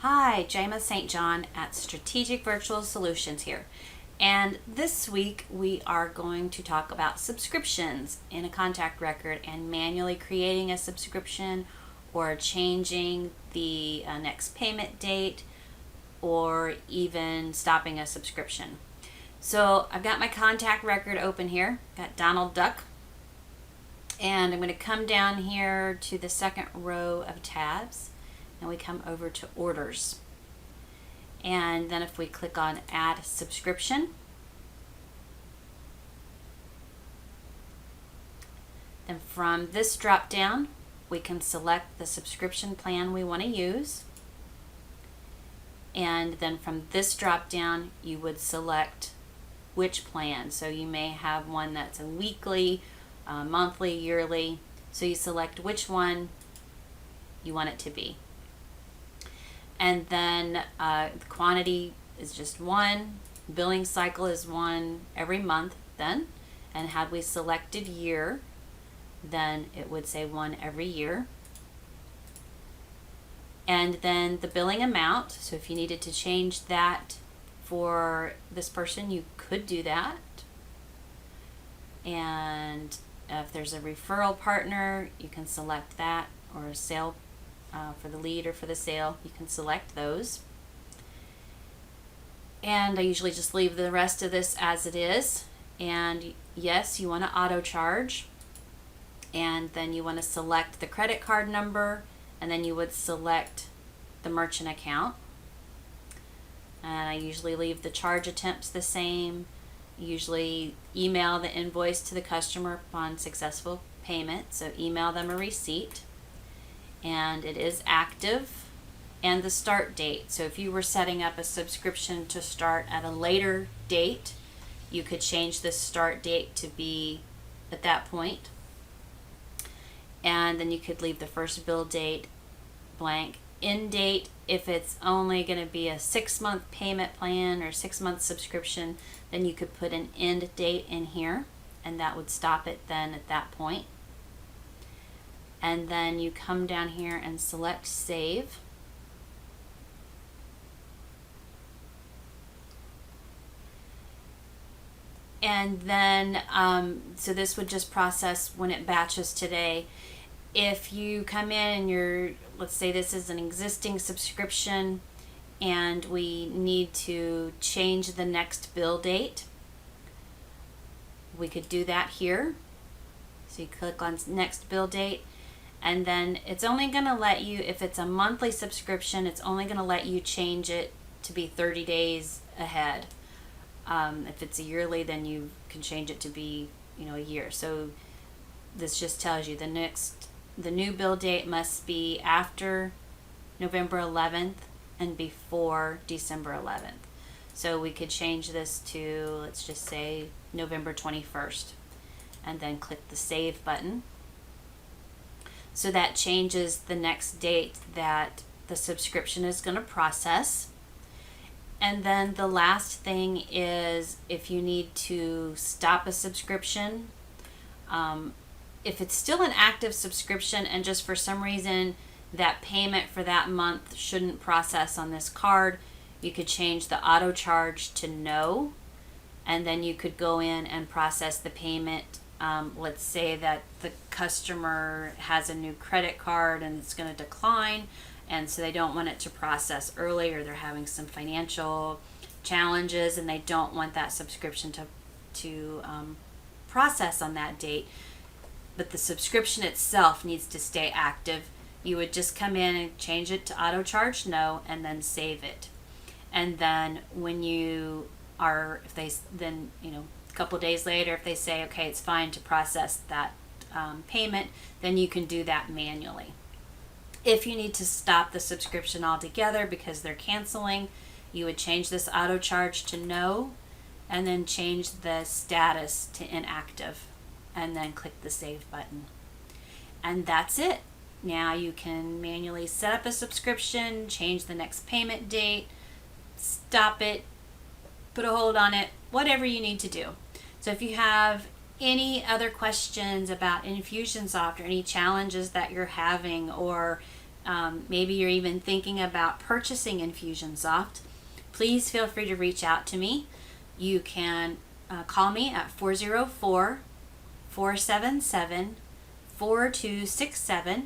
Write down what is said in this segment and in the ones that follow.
Hi, Jama St. John at Strategic Virtual Solutions here. And this week we are going to talk about subscriptions in a contact record and manually creating a subscription or changing the next payment date or even stopping a subscription. So I've got my contact record open here, got Donald Duck, and I'm going to come down here to the second row of tabs. And we come over to orders. And then if we click on add subscription, then from this drop down, we can select the subscription plan we want to use. And then from this drop down, you would select which plan. So you may have one that's a weekly, monthly, yearly. So you select which one you want it to be. And then the quantity is just one, billing cycle is one every month then. And had we selected year, then it would say one every year. And then the billing amount, so if you needed to change that for this person, you could do that. And if there's a referral partner, you can select that, or a sale for the lead or for the sale, you can select those. And I usually just leave the rest of this as it is. And yes, you want to auto charge, and then you want to select the credit card number, and then you would select the merchant account. And I usually leave the charge attempts the same. Usually email the invoice to the customer upon successful payment, so email them a receipt. And it is active, and the start date. So if you were setting up a subscription to start at a later date, you could change the start date to be at that point. And then you could leave the first bill date blank. End date, if it's only going to be a 6-month payment plan or 6-month subscription, then you could put an end date in here, and that would stop it then at that point. And then you come down here and select save. And then, so this would just process when it batches today. If you come in and let's say this is an existing subscription and we need to change the next bill date, we could do that here. So you click on next bill date. And then it's only going to let you, if it's a monthly subscription, it's only going to let you change it to be 30 days ahead. If it's a yearly, then you can change it to be, a year. So this just tells you the new bill date must be after November 11th and before December 11th. So we could change this to, let's just say, November 21st, and then click the save button. So that changes the next date that the subscription is going to process. And then the last thing is if you need to stop a subscription, if it's still an active subscription and just for some reason that payment for that month shouldn't process on this card, you could change the auto charge to no, and then you could go in and process the payment. Let's say that the customer has a new credit card and it's going to decline, and so they don't want it to process early, or they're having some financial challenges and they don't want that subscription to process on that date, but the subscription itself needs to stay active. You would just come in and change it to auto charge no, and then save it. And then when you are, if they then, a couple of days later, if they say, okay, it's fine to process that payment, then you can do that manually. If you need to stop the subscription altogether because they're canceling, you would change this auto charge to no, and then change the status to inactive, and then click the save button. And that's it. Now you can manually set up a subscription, change the next payment date, stop it, put a hold on it, whatever you need to do. So if you have any other questions about Infusionsoft or any challenges that you're having, or maybe you're even thinking about purchasing Infusionsoft, please feel free to reach out to me. You can call me at 404-477-4267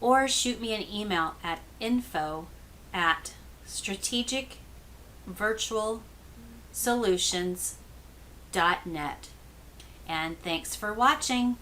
or shoot me an email at info@strategicvirtualsolutions.net. And thanks for watching.